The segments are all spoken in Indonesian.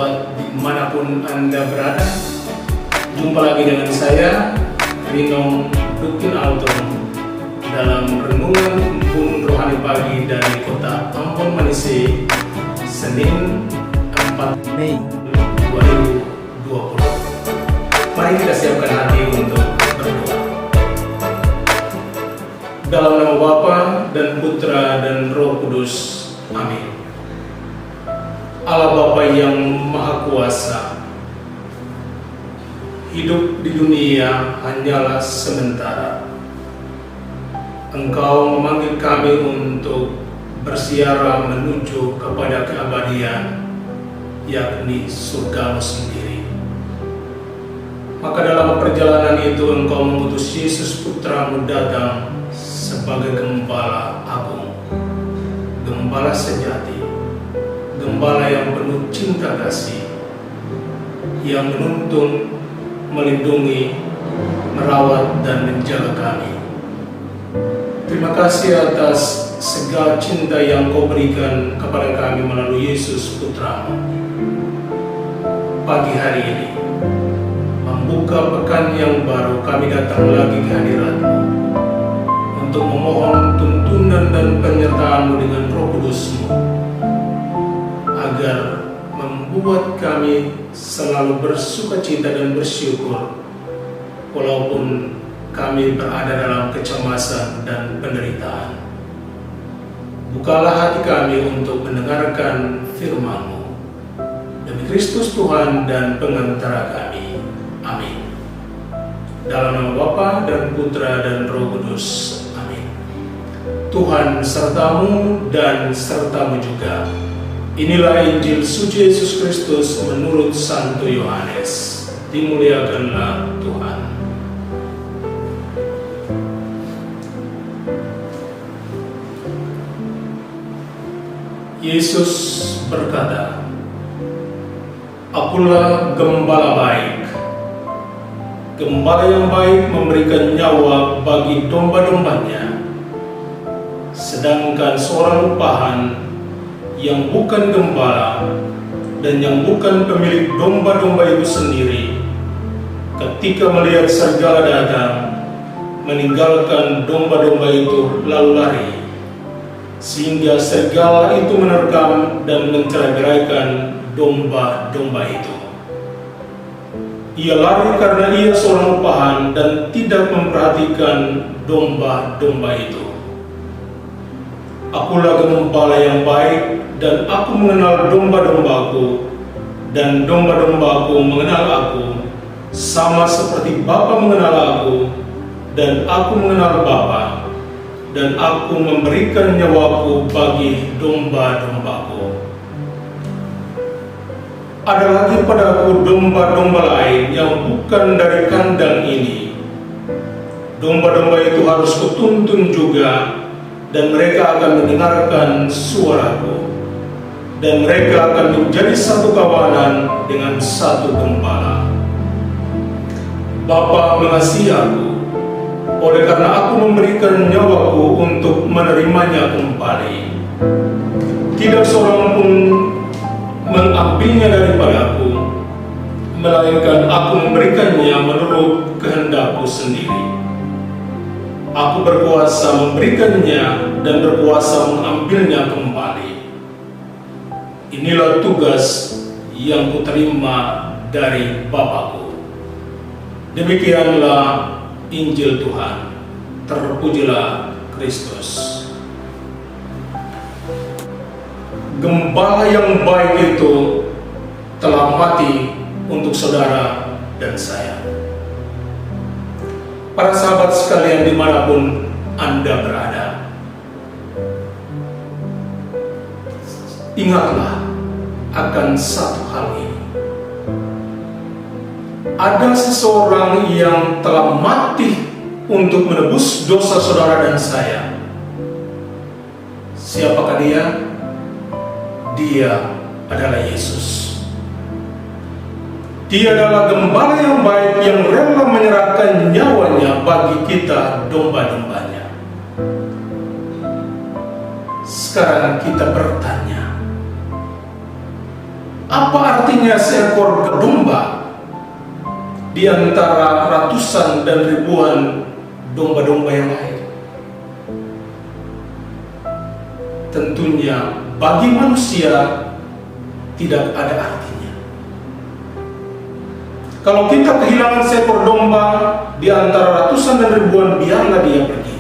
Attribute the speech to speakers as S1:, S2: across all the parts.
S1: sahabat dimanapun Anda berada. Jumpa lagi dengan saya, Rino Dukin Alton, dalam Renungan Embun Rohani Pagi dari Kota Ambon Manise, Senin 4 Mei 2020. Mari kita siapkan hati untuk berdoa. Dalam nama Bapa dan Putra dan Roh Kudus. Amin. Allah Bapa yang Maha Kuasa, hidup di dunia hanyalah sementara. Engkau memanggil kami untuk bersiara menuju kepada keabadian, yakni surga-Mu sendiri. Maka dalam perjalanan itu Engkau mengutus Yesus Putra-Mu datang sebagai Gembala Agung, Gembala sejati, Gembala yang penuh cinta kasih, yang menuntun, melindungi, merawat, dan menjaga kami. Terima kasih atas segala cinta yang Kau berikan kepada kami melalui Yesus Putra-Mu. Pagi hari ini, membuka pekan yang baru, kami datang lagi ke hadirat-Mu untuk memohon tuntunan dan penyertaan-Mu dengan Roh Kudus-Mu, agar membuat kami selalu bersukacita dan bersyukur walaupun kami berada dalam kecemasan dan penderitaan. Bukalah hati kami untuk mendengarkan firman-Mu. Demi Kristus Tuhan dan pengantara kami. Amin. Dalam nama Bapa dan Putra dan Roh Kudus. Amin. Tuhan serta-Mu dan serta-Mu juga. Inilah Injil suci Yesus Kristus menurut Santo Yohanes. Dimuliakanlah Tuhan. Yesus berkata, "Akulah gembala baik. Gembala yang baik memberikan nyawa bagi domba-dombanya. Sedangkan seorang upahan yang bukan gembala dan yang bukan pemilik domba-domba itu sendiri, ketika melihat serigala datang, meninggalkan domba-domba itu lalu lari, sehingga serigala itu menerkam dan mencerai-beraikan domba-domba itu. Ia lari karena ia seorang upahan dan tidak memperhatikan domba-domba itu. Akulah gembala yang baik, dan aku mengenal domba-dombaku, dan domba-dombaku mengenal aku, sama seperti Bapa mengenal aku, dan aku mengenal Bapa, dan aku memberikan nyawaku bagi domba-dombaku. Ada lagi padaku domba-domba lain yang bukan dari kandang ini. Domba-domba itu harus kutuntun juga, dan mereka akan mendengarkan suaraku, dan mereka akan menjadi satu kawanan dengan satu gembala. Bapa mengasihi aku, oleh karena aku memberikan nyawaku untuk menerimanya kembali. Tidak seorang pun mengambilnya daripadaku, melainkan aku memberikannya menurut kehendakku sendiri. Aku berkuasa memberikannya dan berkuasa mengambilnya kembali. Inilah tugas yang kuterima dari Bapa-Ku." Demikianlah Injil Tuhan. Terpujilah Kristus. Gembala yang baik itu telah mati untuk saudara dan saya. Para sahabat sekalian dimanapun Anda berada, ingatlah akan satu hal ini. Ada seseorang yang telah mati untuk menebus dosa saudara dan saya. Siapakah dia? Dia adalah Yesus. Dia adalah gembala yang baik yang rela menyerahkan nyawanya bagi kita domba-dombanya. Sekarang kita bertanya, Apa artinya seekor domba di antara ratusan dan ribuan domba-domba yang lain? Tentunya bagi manusia tidak ada artinya. Kalau kita kehilangan seekor domba di antara ratusan dan ribuan, biarlah dia pergi.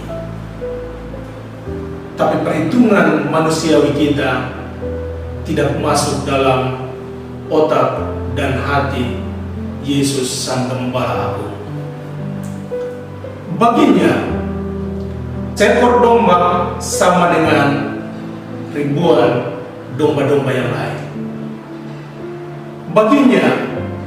S1: Tapi perhitungan manusiawi kita tidak masuk dalam otak dan hati Yesus Sang Gembala Agung. Baginya, seekor domba sama dengan ribuan domba-domba yang lain. Baginya,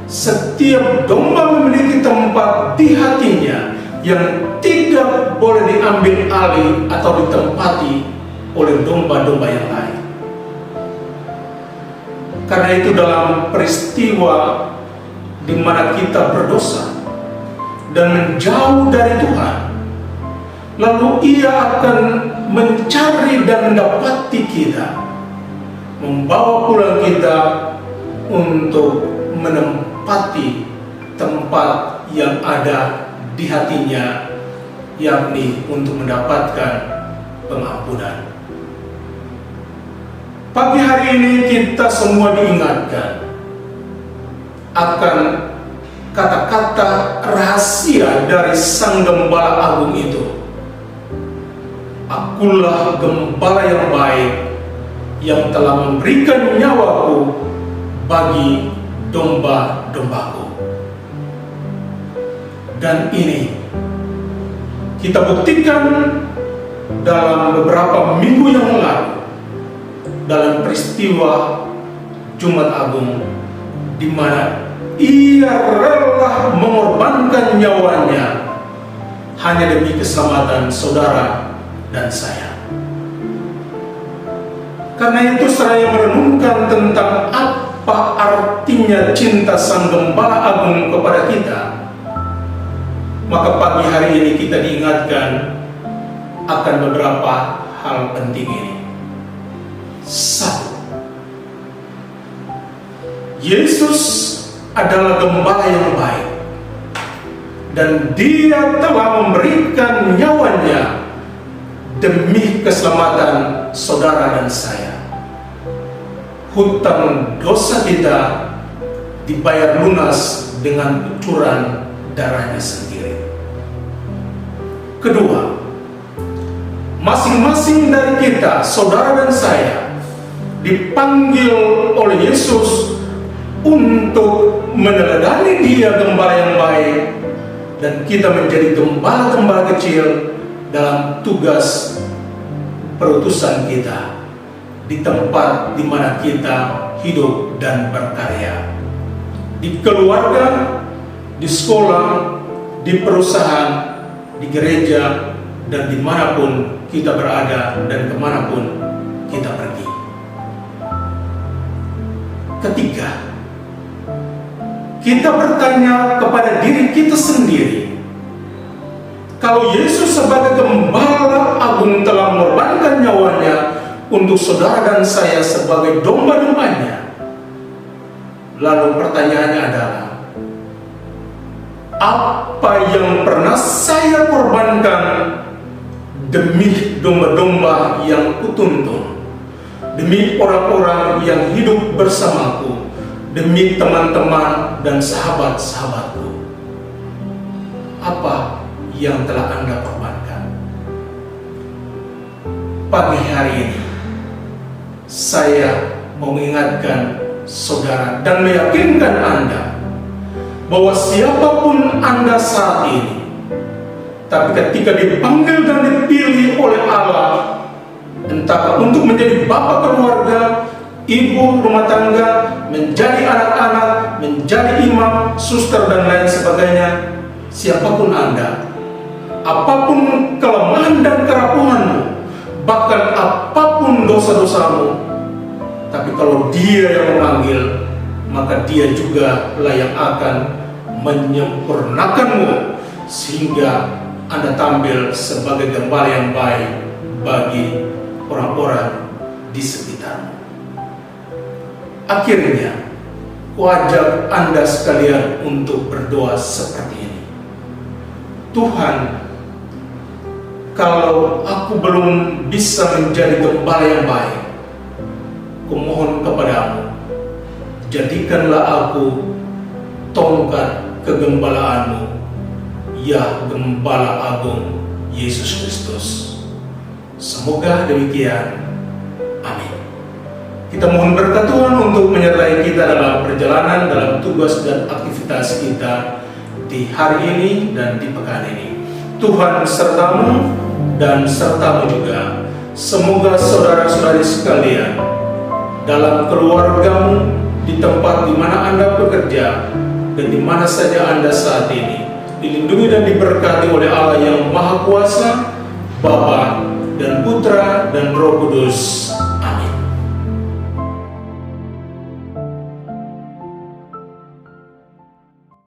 S1: setiap domba memiliki tempat di hatinya yang tidak boleh diambil alih atau ditempati oleh domba-domba yang lain. Karena itu dalam peristiwa di mana kita berdosa dan menjauh dari Tuhan, lalu Ia akan mencari dan mendapati kita, membawa pulang kita untuk menempati tempat yang ada di hatinya, yakni untuk mendapatkan pengampunan. Pagi hari ini kita semua diingatkan akan kata-kata rahasia dari Sang Gembala Agung itu. Akulah gembala yang baik yang telah memberikan nyawaku bagi domba-dombaku. Dan ini kita buktikan dalam beberapa minggu yang lalu dalam peristiwa Jumat Agung, di mana Ia rela mengorbankan nyawanya hanya demi keselamatan saudara dan saya. Karena itu saya merenungkan tentang apa artinya cinta Sang Gembala Agung kepada kita. Maka pagi hari ini kita diingatkan akan beberapa hal penting ini. 1. Yesus adalah gembala yang baik, dan Dia telah memberikan nyawanya demi keselamatan saudara dan saya. Hutang dosa kita dibayar lunas dengan kucuran darahnya sendiri. Kedua, masing-masing dari kita, saudara dan saya, dipanggil oleh Yesus untuk meneladani Dia gembala yang baik, dan kita menjadi gembala-gembala kecil dalam tugas perutusan kita di tempat di mana kita hidup dan berkarya, di keluarga, di sekolah, di perusahaan, di gereja, dan dimanapun kita berada dan kemanapun kita pergi. Ketiga, kita bertanya kepada diri kita sendiri, kalau Yesus sebagai Gembala Agung telah mengorbankan nyawanya untuk saudara dan saya sebagai domba-dombanya, lalu pertanyaannya adalah, apa yang pernah saya korbankan demi domba-domba yang kutuntun, demi orang-orang yang hidup bersamaku, demi teman-teman dan sahabat-sahabatku? Apa yang telah Anda korbankan? Pagi hari ini saya mau mengingatkan saudara dan meyakinkan Anda bahwa siapapun Anda saat ini, tapi ketika dipanggil dan dipilih oleh Allah, entah untuk menjadi bapak keluarga, ibu rumah tangga, menjadi anak-anak, menjadi imam, suster, dan lain sebagainya, siapapun Anda, apapun kelemahan dan kerapunganmu, bahkan apapun dosa-dosamu, tapi kalau Dia yang memanggil, maka Dia juga lah yang akan menyempurnakanmu sehingga Anda tampil sebagai gembala yang baik bagi orang-orang di sekitarmu. Akhirnya, kuajak Anda sekalian untuk berdoa seperti ini. Tuhan, kalau aku belum bisa menjadi gembala yang baik, kumohon kepadamu, jadikanlah aku tongkat kegembalaanmu, ya Gembala Agung Yesus Kristus. Semoga demikian. Amin. Kita mohon berkat Tuhan untuk menyertai kita dalam perjalanan, dalam tugas dan aktivitas kita di hari ini dan di pekan ini. Tuhan sertamu dan sertamu juga. Semoga saudara-saudari sekalian, dalam keluargamu, di tempat di mana Anda bekerja, dan di mana saja Anda saat ini, dilindungi dan diberkati oleh Allah yang Maha Kuasa, Bapa dan Putra dan Roh Kudus.